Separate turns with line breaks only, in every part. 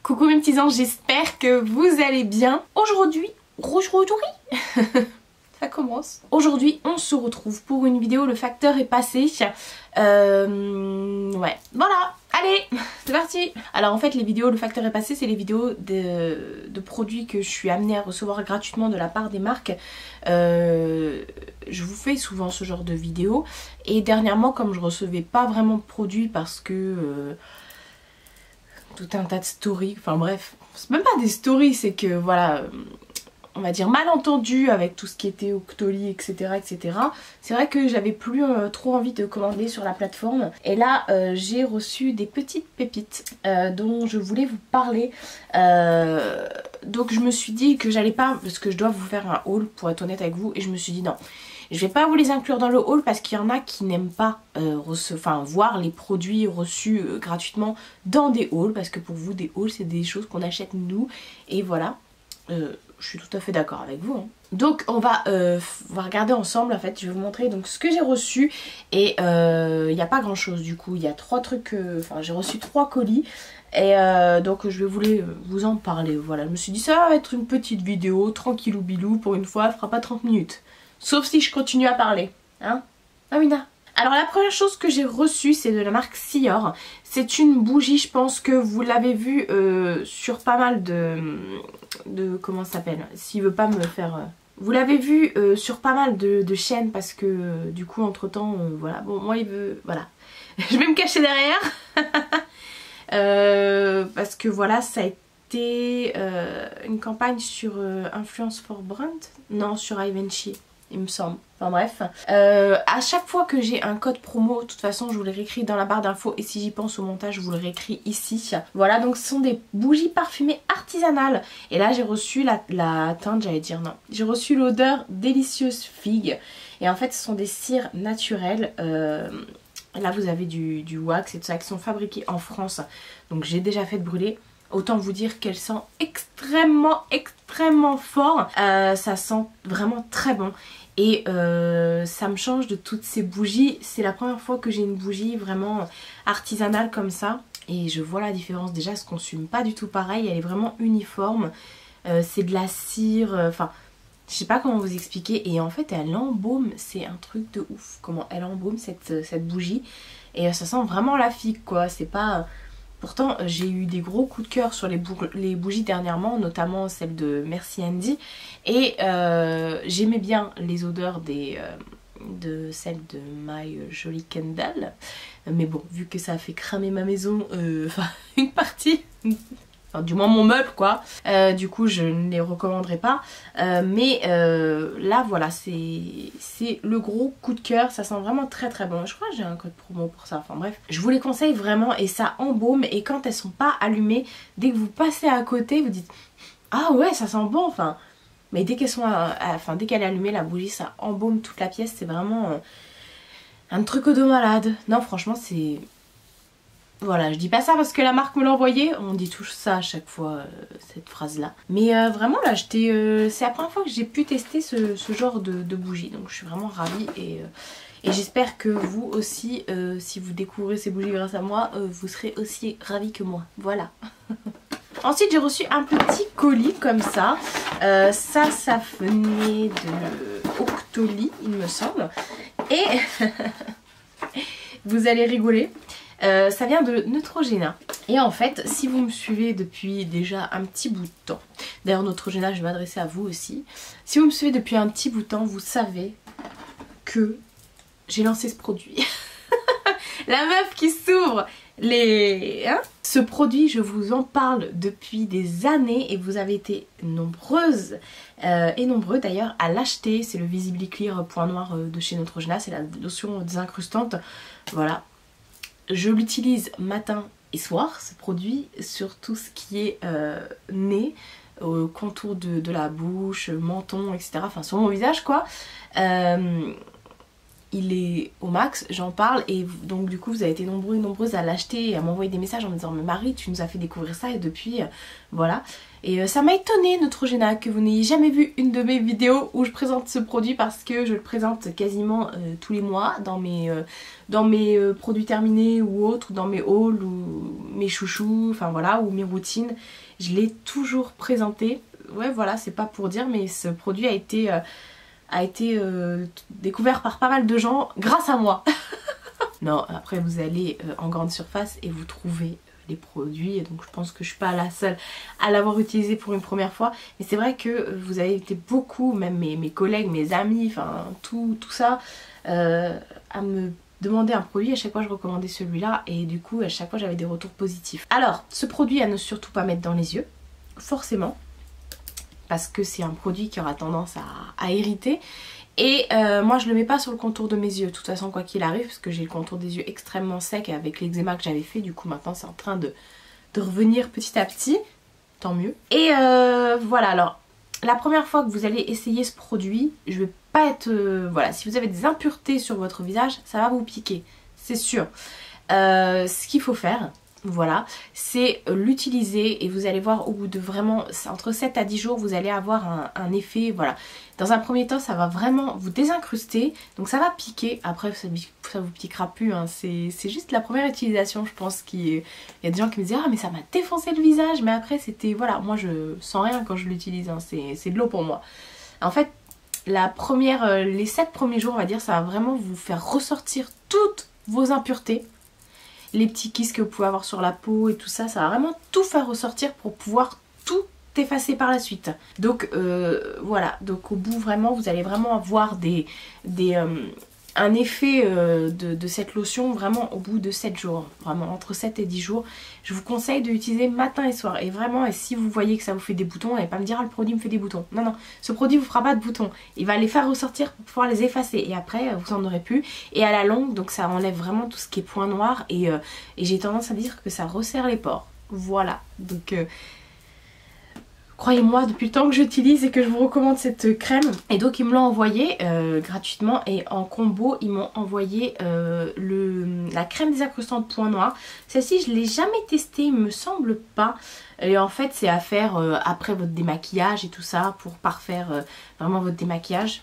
Coucou mes petits anges, j'espère que vous allez bien. Aujourd'hui, ça commence. Aujourd'hui, on se retrouve pour une vidéo, le facteur est passé. Ouais, voilà, allez, c'est parti. Alors en fait, les vidéos, le facteur est passé, c'est les vidéos de produits que je suis amenée à recevoir gratuitement de la part des marques. Je vous fais souvent ce genre de vidéos. Et dernièrement, comme je recevais pas vraiment de produits parce que... tout un tas de stories, enfin bref, c'est même pas des stories, c'est que voilà, on va dire malentendu avec tout ce qui était Octoly, etc. etc. C'est vrai que j'avais plus trop envie de commander sur la plateforme. Et là, j'ai reçu des petites pépites dont je voulais vous parler. Donc je me suis dit que j'allais pas, parce que je dois vous faire un haul pour être honnête avec vous. Et je me suis dit non, je vais pas vous les inclure dans le haul parce qu'il y en a qui n'aiment pas voir les produits reçus gratuitement dans des hauls. Parce que pour vous, des hauls, c'est des choses qu'on achète nous. Et voilà, je suis tout à fait d'accord avec vous. Hein. Donc on va regarder ensemble en fait. Je vais vous montrer donc ce que j'ai reçu. Et il n'y a pas grand chose du coup. Il y a 3 trucs, j'ai reçu 3 colis. Et donc je voulais vous en parler. Voilà, je me suis dit ça va être une petite vidéo, tranquillou bilou. Pour une fois, elle fera pas 30 minutes. Sauf si je continue à parler. Hein, Amina? Alors la première chose que j'ai reçue, c'est de la marque Sior. C'est une bougie, je pense que vous l'avez vue sur pas mal de comment ça s'appelle? S'il veut pas me faire... Vous l'avez vu sur pas mal de chaînes parce que du coup entre temps, voilà, bon moi il veut... Voilà. Je vais me cacher derrière. Parce que voilà, ça a été une campagne sur Influence for Brand. Non, sur Givenchy, il me semble. Enfin bref, à chaque fois que j'ai un code promo, de toute façon je vous le réécris dans la barre d'infos et si j'y pense au montage je vous le réécris ici. Voilà, donc ce sont des bougies parfumées artisanales. Et là j'ai reçu la teinte, j'allais dire non, j'ai reçu l'odeur délicieuse figue. Et en fait ce sont des cires naturelles. Là vous avez du wax et tout ça qui sont fabriqués en France. Donc j'ai déjà fait brûler. Autant vous dire qu'elle sent extrêmement fort. Ça sent vraiment très bon. Et ça me change de toutes ces bougies. C'est la première fois que j'ai une bougie vraiment artisanale comme ça. Et je vois la différence. Déjà, elle se consume pas du tout pareil. Elle est vraiment uniforme. C'est de la cire. Enfin, je sais pas comment vous expliquer. Et en fait, elle embaume. C'est un truc de ouf. Comment elle embaume cette bougie. Et ça sent vraiment la figue, quoi. C'est pas... Pourtant j'ai eu des gros coups de cœur sur les bougies dernièrement, notamment celle de Merci Andy. Et j'aimais bien les odeurs de celle de My Jolly Candle. Mais bon, vu que ça a fait cramer ma maison, enfin une partie... Enfin, du moins mon meuble quoi, du coup je ne les recommanderai pas, mais là voilà, c'est le gros coup de cœur, ça sent vraiment très bon. Je crois que j'ai un code promo pour ça, enfin bref, je vous les conseille vraiment et ça embaume. Et quand elles sont pas allumées, dès que vous passez à côté vous dites ah ouais ça sent bon, enfin, mais dès qu'elles sont dès qu'elle est allumée la bougie ça embaume toute la pièce. C'est vraiment un truc de malade. Non franchement c'est... Voilà, je dis pas ça parce que la marque me l'a envoyé, on dit tout ça à chaque fois, cette phrase là. Mais vraiment là, c'est la première fois que j'ai pu tester ce genre de bougie. Donc je suis vraiment ravie et j'espère que vous aussi, si vous découvrez ces bougies grâce à moi, vous serez aussi ravis que moi. Voilà. Ensuite j'ai reçu un petit colis comme ça. Ça venait de Octoly il me semble. Et vous allez rigoler. Ça vient de Neutrogena. Et en fait, si vous me suivez depuis déjà un petit bout de temps, d'ailleurs Neutrogena, je vais m'adresser à vous aussi. Si vous me suivez depuis un petit bout de temps, vous savez que j'ai lancé ce produit. La meuf qui s'ouvre les... Hein, ce produit, je vous en parle depuis des années et vous avez été nombreuses et nombreux d'ailleurs à l'acheter. C'est le Visibly Clear point noir de chez Neutrogena, c'est la lotion désincrustante. Voilà. Je l'utilise matin et soir, ce produit, sur tout ce qui est nez, contour de la bouche, menton, etc. Enfin sur mon visage quoi. il est au max, j'en parle et donc du coup vous avez été nombreux et nombreuses à l'acheter et à m'envoyer des messages en me disant mais Marie tu nous as fait découvrir ça et depuis voilà. Et ça m'a étonné Neutrogena que vous n'ayez jamais vu une de mes vidéos où je présente ce produit parce que je le présente quasiment tous les mois dans mes produits terminés ou autres, dans mes hauls ou mes chouchous, enfin voilà, ou mes routines. Je l'ai toujours présenté. Ouais voilà, c'est pas pour dire mais ce produit a été découvert par pas mal de gens grâce à moi. Non, après vous allez en grande surface et vous trouvez les produits, et donc je pense que je suis pas la seule à l'avoir utilisé pour une première fois. Mais c'est vrai que vous avez été beaucoup, même mes collègues, mes amis, enfin tout ça, à me demander un produit. À chaque fois je recommandais celui-là et du coup à chaque fois j'avais des retours positifs. Alors ce produit à ne surtout pas mettre dans les yeux, forcément, parce que c'est un produit qui aura tendance à irriter. Et moi je le mets pas sur le contour de mes yeux, de toute façon quoi qu'il arrive, parce que j'ai le contour des yeux extrêmement sec avec l'eczéma que j'avais fait, du coup maintenant c'est en train de revenir petit à petit, tant mieux. Et voilà, alors la première fois que vous allez essayer ce produit, je vais pas être... voilà, si vous avez des impuretés sur votre visage, ça va vous piquer, c'est sûr. Ce qu'il faut faire... Voilà, c'est l'utiliser et vous allez voir au bout de vraiment entre 7 à 10 jours vous allez avoir un effet, voilà. Dans un premier temps ça va vraiment vous désincruster, donc ça va piquer, après ça vous piquera plus, hein. C'est juste la première utilisation je pense il y a des gens qui me disent ah mais ça m'a défoncé le visage, mais après c'était, voilà, moi je sens rien quand je l'utilise, hein. C'est de l'eau pour moi. En fait les 7 premiers jours on va dire, ça va vraiment vous faire ressortir toutes vos impuretés. Les petits kisses que vous pouvez avoir sur la peau et tout ça, ça va vraiment tout faire ressortir pour pouvoir tout effacer par la suite. Donc voilà, donc au bout vraiment vous allez vraiment avoir un effet de cette lotion vraiment au bout de 7 jours, vraiment entre 7 et 10 jours. Je vous conseille de l'utiliser matin et soir, et vraiment, et si vous voyez que ça vous fait des boutons, n'allez pas me dire ah, le produit me fait des boutons. Non, non, ce produit vous fera pas de boutons, il va les faire ressortir pour pouvoir les effacer et après vous en aurez plus, et à la longue donc ça enlève vraiment tout ce qui est point noir et j'ai tendance à dire que ça resserre les pores. Voilà, donc... croyez-moi, depuis le temps que j'utilise et que je vous recommande cette crème. Et donc ils me l'ont envoyé gratuitement et en combo ils m'ont envoyé la crème désincrustante point noir. Celle-ci je ne l'ai jamais testée, il me semble pas. Et en fait c'est à faire après votre démaquillage et tout ça pour parfaire vraiment votre démaquillage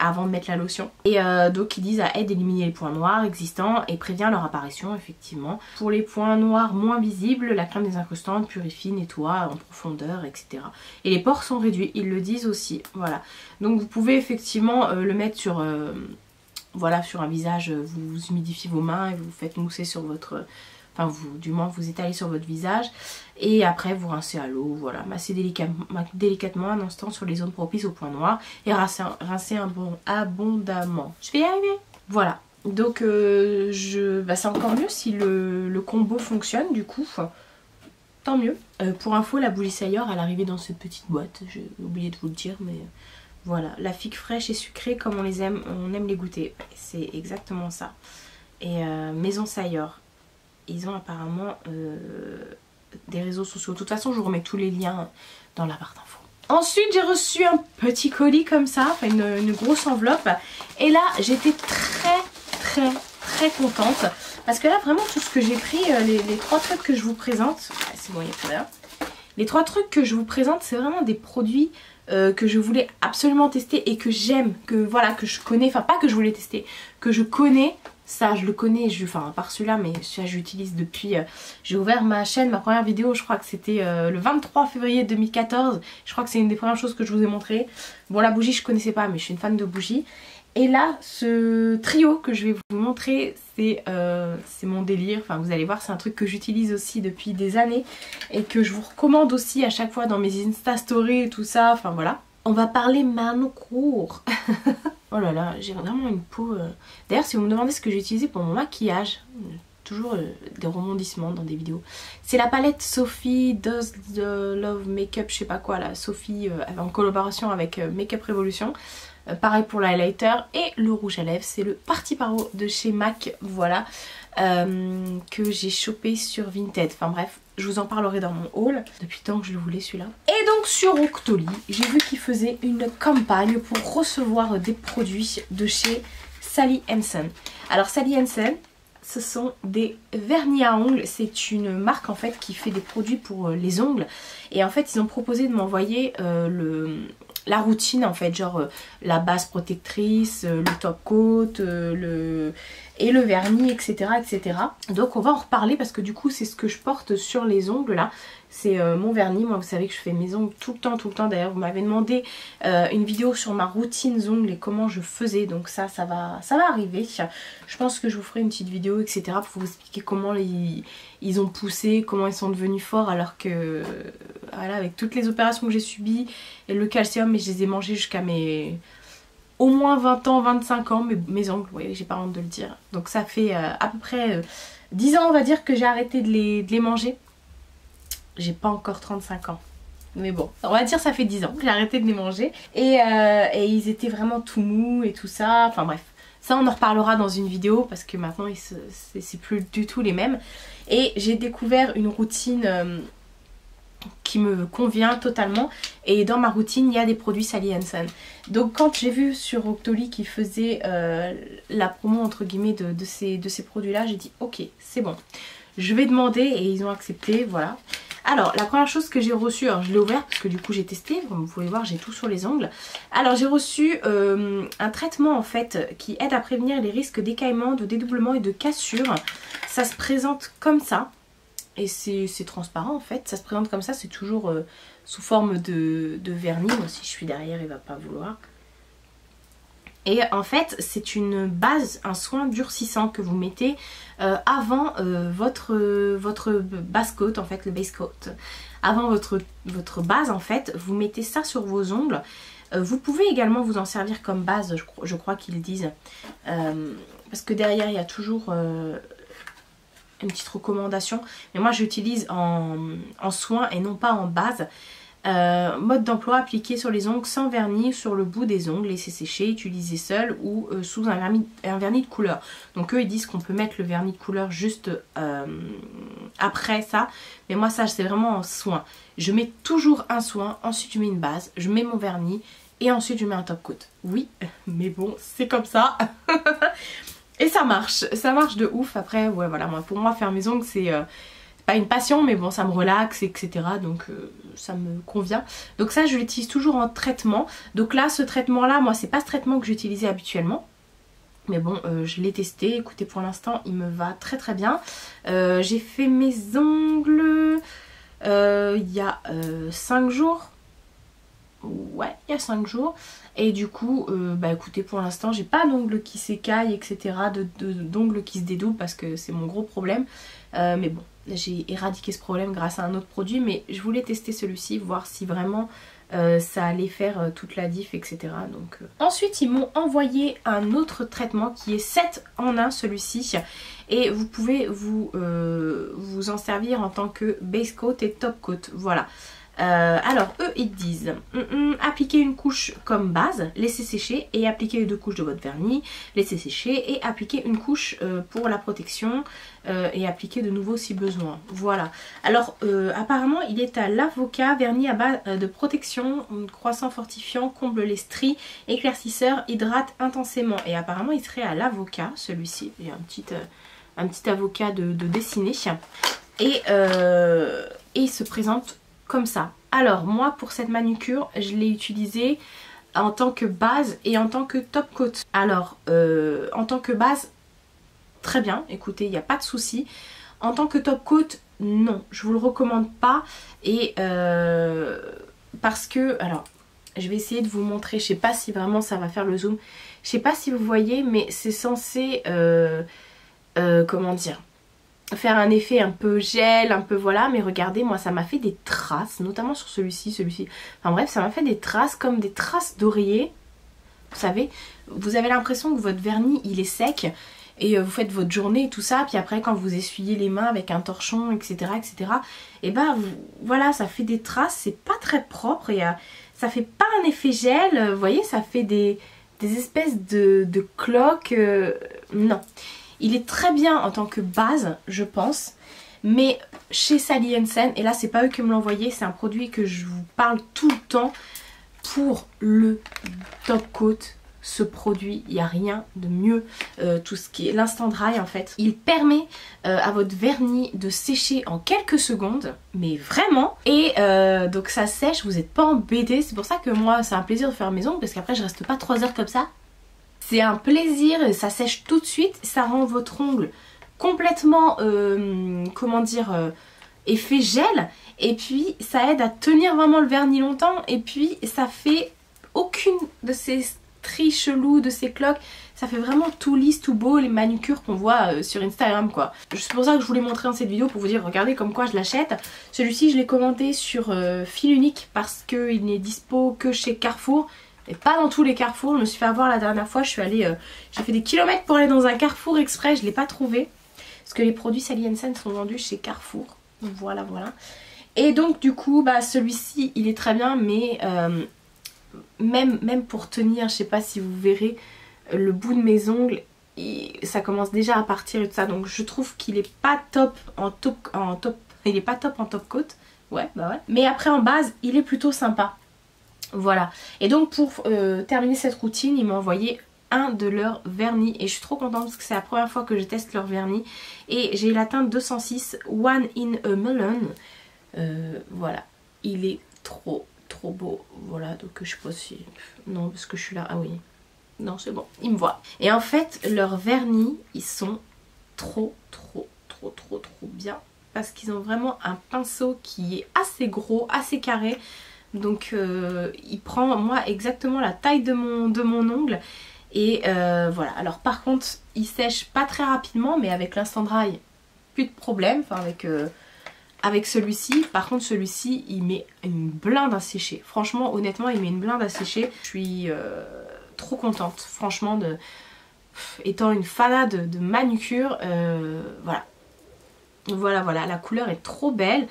avant de mettre la lotion. Et donc ils disent à aide d'éliminer les points noirs existants et prévient leur apparition effectivement. Pour les points noirs moins visibles, la crème désincrustante purifie, nettoie en profondeur, etc. Et les pores sont réduits, ils le disent aussi. Voilà. Donc vous pouvez effectivement le mettre sur, voilà, sur un visage, vous humidifiez vos mains et vous faites mousser sur votre... Enfin, du moins vous étalez sur votre visage et après vous rincez à l'eau, voilà, massez délicatement un instant sur les zones propices aux points noirs et rincez abondamment. Je vais y arriver. Voilà, donc c'est encore mieux si le combo fonctionne du coup, tant mieux. Pour info, la bougie Sayor elle arrivait dans cette petite boîte, j'ai oublié de vous le dire, mais voilà, la figue fraîche et sucrée comme on les aime, on aime les goûter, c'est exactement ça. Et Maison Sayor, ils ont apparemment des réseaux sociaux. De toute façon, je vous remets tous les liens dans la barre d'infos. Ensuite, j'ai reçu un petit colis comme ça, enfin une grosse enveloppe. Et là, j'étais très contente. Parce que là, vraiment, tout ce que j'ai pris, les 3 trucs que je vous présente... c'est bon, il n'y a plus rien. Les 3 trucs que je vous présente, c'est vraiment des produits que je voulais absolument tester et que j'aime, que voilà, que je connais. Enfin, pas que je voulais tester, que je connais. Ça je le connais, enfin à part celui-là, mais ça j'utilise depuis... j'ai ouvert ma chaîne, ma première vidéo, je crois que c'était le 23 février 2014. Je crois que c'est une des premières choses que je vous ai montré. Bon, la bougie je connaissais pas, mais je suis une fan de bougies. Et là, ce trio que je vais vous montrer, c'est mon délire. Enfin vous allez voir, c'est un truc que j'utilise aussi depuis des années. Et que je vous recommande aussi à chaque fois dans mes Insta Stories et tout ça, enfin voilà. On va parler manucure. Oh là là, j'ai vraiment une peau... D'ailleurs, si vous me demandez ce que j'ai utilisé pour mon maquillage, toujours des rebondissements dans des vidéos. C'est la palette Sophie Does the Love Makeup, je sais pas quoi là, Sophie en collaboration avec Makeup Revolution. Pareil pour l'highlighter et le rouge à lèvres, c'est le Party Paro de chez MAC, voilà, que j'ai chopé sur Vinted. Enfin bref, je vous en parlerai dans mon haul, depuis le temps que je le voulais celui-là. Et donc sur Octoly, j'ai vu qu'ils faisaient une campagne pour recevoir des produits de chez Sally Hansen. Alors Sally Hansen, ce sont des vernis à ongles. C'est une marque en fait qui fait des produits pour les ongles. Et en fait ils ont proposé de m'envoyer la routine en fait, genre la base protectrice, le top coat, et le vernis, etc., etc. Donc on va en reparler parce que du coup c'est ce que je porte sur les ongles là. C'est mon vernis. Moi vous savez que je fais mes ongles tout le temps. D'ailleurs vous m'avez demandé une vidéo sur ma routine ongles et comment je faisais. Donc ça va arriver. Je pense que je vous ferai une petite vidéo, etc. pour vous expliquer comment ils ont poussé, comment ils sont devenus forts alors que voilà, avec toutes les opérations que j'ai subies et le calcium, et je les ai mangés jusqu'à mes au moins 20 ans, 25 ans, mes ongles, oui, j'ai pas honte de le dire. Donc ça fait à peu près 10 ans on va dire que j'ai arrêté de les manger. J'ai pas encore 35 ans. Mais bon, on va dire ça fait 10 ans que j'ai arrêté de les manger. Et ils étaient vraiment tout mous et tout ça. Enfin bref, ça on en reparlera dans une vidéo parce que maintenant c'est plus du tout les mêmes. Et j'ai découvert une routine qui me convient totalement. Et dans ma routine, il y a des produits Sally Hansen. Donc quand j'ai vu sur Octoly qu'ils faisaient la promo entre guillemets de ces produits-là, j'ai dit ok, c'est bon. Je vais demander et ils ont accepté, voilà. Alors la première chose que j'ai reçue, alors je l'ai ouvert parce que du coup j'ai testé, comme vous pouvez voir j'ai tout sur les ongles. Alors j'ai reçu un traitement en fait qui aide à prévenir les risques d'écaillement, de dédoublement et de cassure. Ça se présente comme ça et c'est transparent en fait, ça se présente comme ça, c'est toujours sous forme de vernis. Moi si je suis derrière il va pas vouloir. Et en fait c'est une base, un soin durcissant que vous mettez avant votre base coat, en fait le base coat. Avant votre base en fait, vous mettez ça sur vos ongles. Vous pouvez également vous en servir comme base, je crois qu'ils disent. Parce que derrière il y a toujours une petite recommandation. Mais moi j'utilise en soin et non pas en base. Mode d'emploi, appliqué sur les ongles sans vernis, sur le bout des ongles, laisser sécher, utiliser seul ou sous un vernis de couleur. Donc eux ils disent qu'on peut mettre le vernis de couleur juste après ça, mais moi ça c'est vraiment en soin. Je mets toujours un soin, ensuite je mets une base, je mets mon vernis et ensuite je mets un top coat. Oui, mais bon c'est comme ça. Et ça marche de ouf. Après ouais voilà, pour moi faire mes ongles c'est pas une passion mais bon ça me relaxe etc, donc ça me convient. Donc ça je l'utilise toujours en traitement. Donc là ce traitement là, moi c'est pas ce traitement que j'utilisais habituellement, mais bon je l'ai testé. Écoutez pour l'instant il me va très bien. J'ai fait mes ongles il y a 5 jours. Ouais, il y a 5 jours. Et du coup, bah écoutez, pour l'instant, j'ai pas d'ongles qui s'écaillent, etc. D'ongles qui se dédoublent parce que c'est mon gros problème. Mais bon, j'ai éradiqué ce problème grâce à un autre produit. Mais je voulais tester celui-ci, voir si vraiment ça allait faire toute la diff, etc. Donc, ensuite, ils m'ont envoyé un autre traitement qui est 7 en 1, celui-ci. Et vous pouvez vous en servir en tant que base coat et top coat. Voilà. Alors eux ils disent appliquez une couche comme base, laissez sécher et appliquez les 2 couches de votre vernis, laissez sécher et appliquez une couche pour la protection et appliquez de nouveau si besoin. Voilà. Alors apparemment il est à l'avocat, vernis à base de protection, croissant fortifiant, comble les stries, éclaircisseur, hydrate intensément. Et apparemment il serait à l'avocat celui-ci. Il y a un petit avocat de dessiné et il se présente comme ça. Alors moi pour cette manucure je l'ai utilisé en tant que base et en tant que top coat. Alors en tant que base très bien, écoutez il n'y a pas de souci. En tant que top coat non, je vous le recommande pas. Et parce que alors je vais essayer de vous montrer, je sais pas si vraiment ça va faire le zoom, je sais pas si vous voyez mais c'est censé comment dire, faire un effet un peu gel, un peu voilà, mais regardez moi ça m'a fait des traces, notamment sur celui-ci, enfin bref ça m'a fait des traces comme des traces d'oreiller. Vous savez, vous avez l'impression que votre vernis il est sec et vous faites votre journée et tout ça, puis après quand vous essuyez les mains avec un torchon etc et ben voilà ça fait des traces, c'est pas très propre et ça fait pas un effet gel, vous voyez ça fait des espèces de cloques, non. Il est très bien en tant que base, je pense. Mais chez Sally Hansen, et là c'est pas eux qui me l'ont envoyé, c'est un produit que je vous parle tout le temps. Pour le top coat, ce produit, il n'y a rien de mieux. Tout ce qui est l'instant dry en fait, il permet à votre vernis de sécher en quelques secondes, mais vraiment. Et donc ça sèche, vous n'êtes pas embêté. C'est pour ça que moi c'est un plaisir de faire mes ongles, parce qu'après je reste pas 3 heures comme ça. C'est un plaisir, ça sèche tout de suite, ça rend votre ongle complètement, comment dire, effet gel. Et puis ça aide à tenir vraiment le vernis longtemps. Et puis ça fait aucune de ces stries chelous, de ces cloques. Ça fait vraiment tout lisse, tout beau, les manucures qu'on voit sur Instagram quoi. C'est pour ça que je voulais montrer dans cette vidéo, pour vous dire regardez comme quoi je l'achète. Celui-ci je l'ai commandé sur fil unique parce qu'il n'est dispo que chez Carrefour. Et pas dans tous les carrefours. Je me suis fait avoir la dernière fois, je suis allée, j'ai fait des kilomètres pour aller dans un Carrefour exprès, je ne l'ai pas trouvé. Parce que les produits Sally Hansen sont vendus chez Carrefour. Voilà, voilà. Et donc du coup, bah, celui-ci il est très bien, mais même pour tenir, je sais pas si vous verrez le bout de mes ongles, ça commence déjà à partir et tout ça. Donc je trouve qu'il est pas top en top, il est pas top en top coat. Ouais, bah ouais. Mais après en base, il est plutôt sympa. Voilà. Et donc pour terminer cette routine, ils m'ont envoyé un de leurs vernis. Et je suis trop contente parce que c'est la première fois que je teste leur vernis. Et j'ai la teinte 206 One in a Melon. Voilà. Il est trop beau. Voilà. Donc je sais pas si... Non, parce que je suis là. Ah oui. Non, c'est bon. Ils me voient. Et en fait, leurs vernis, ils sont trop bien. Parce qu'ils ont vraiment un pinceau qui est assez gros, assez carré. Donc il prend moi exactement la taille de mon ongle. Et voilà. Alors par contre il sèche pas très rapidement, mais avec l'instant dry plus de problème. Enfin avec celui-ci. Par contre celui-ci il met une blinde à sécher. Franchement honnêtement il met une blinde à sécher. Je suis trop contente franchement étant une fanade de manucure. Voilà. Voilà, la couleur est trop belle.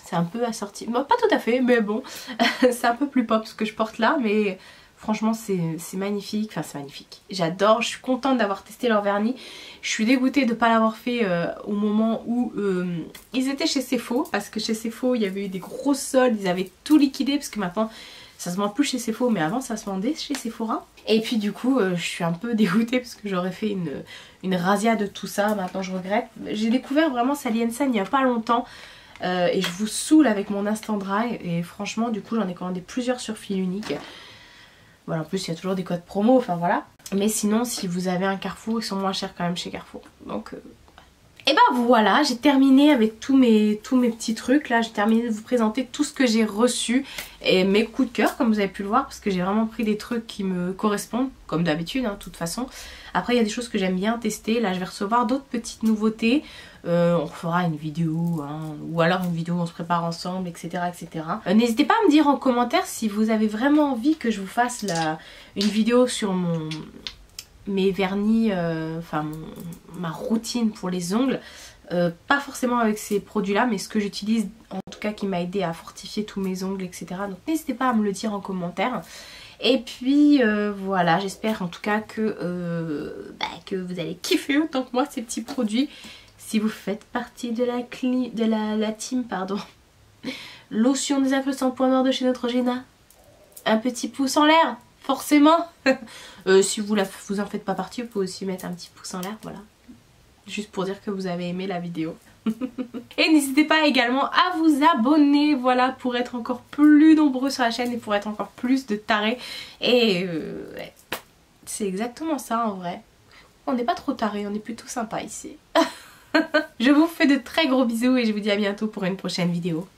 C'est un peu assorti, bon, pas tout à fait, mais bon, c'est un peu plus pop ce que je porte là, mais franchement c'est magnifique, enfin c'est magnifique. J'adore, je suis contente d'avoir testé leur vernis. Je suis dégoûtée de ne pas l'avoir fait au moment où ils étaient chez Sephora, parce que chez Sephora il y avait eu des gros soldes, ils avaient tout liquidé, parce que maintenant ça se vend plus chez Sephora, mais avant ça se vendait chez Sephora. Et puis du coup je suis un peu dégoûtée parce que j'aurais fait une razzia de tout ça, maintenant je regrette. J'ai découvert vraiment Sally Hansen il n'y a pas longtemps. Et je vous saoule avec mon instant dry. Et franchement du coup j'en ai commandé plusieurs sur fil unique. Voilà, en plus il y a toujours des codes promo, enfin voilà. Mais sinon si vous avez un Carrefour, ils sont moins chers quand même chez Carrefour. Donc et ben voilà, j'ai terminé avec tous mes petits trucs. Là j'ai terminé de vous présenter tout ce que j'ai reçu. Et mes coups de cœur comme vous avez pu le voir. Parce que j'ai vraiment pris des trucs qui me correspondent. Comme d'habitude hein, de toute façon. Après il y a des choses que j'aime bien tester. Là je vais recevoir d'autres petites nouveautés. On fera une vidéo hein, ou alors une vidéo où on se prépare ensemble, etc. etc. N'hésitez pas à me dire en commentaire si vous avez vraiment envie que je vous fasse une vidéo sur mes vernis, enfin ma routine pour les ongles. Pas forcément avec ces produits là, mais ce que j'utilise en tout cas qui m'a aidé à fortifier tous mes ongles, etc. Donc n'hésitez pas à me le dire en commentaire. Et puis voilà, j'espère en tout cas que vous allez kiffer autant que moi ces petits produits. Si vous faites partie de la team, pardon, lotion désinfectante point noir de chez Neutrogena, un petit pouce en l'air, forcément. Si vous en faites pas partie, vous pouvez aussi mettre un petit pouce en l'air, voilà. Juste pour dire que vous avez aimé la vidéo. Et n'hésitez pas également à vous abonner, voilà, pour être encore plus nombreux sur la chaîne et pour être encore plus de tarés. Et ouais, c'est exactement ça en vrai. On n'est pas trop tarés, on est plutôt sympa ici. Je vous fais de très gros bisous et je vous dis à bientôt pour une prochaine vidéo.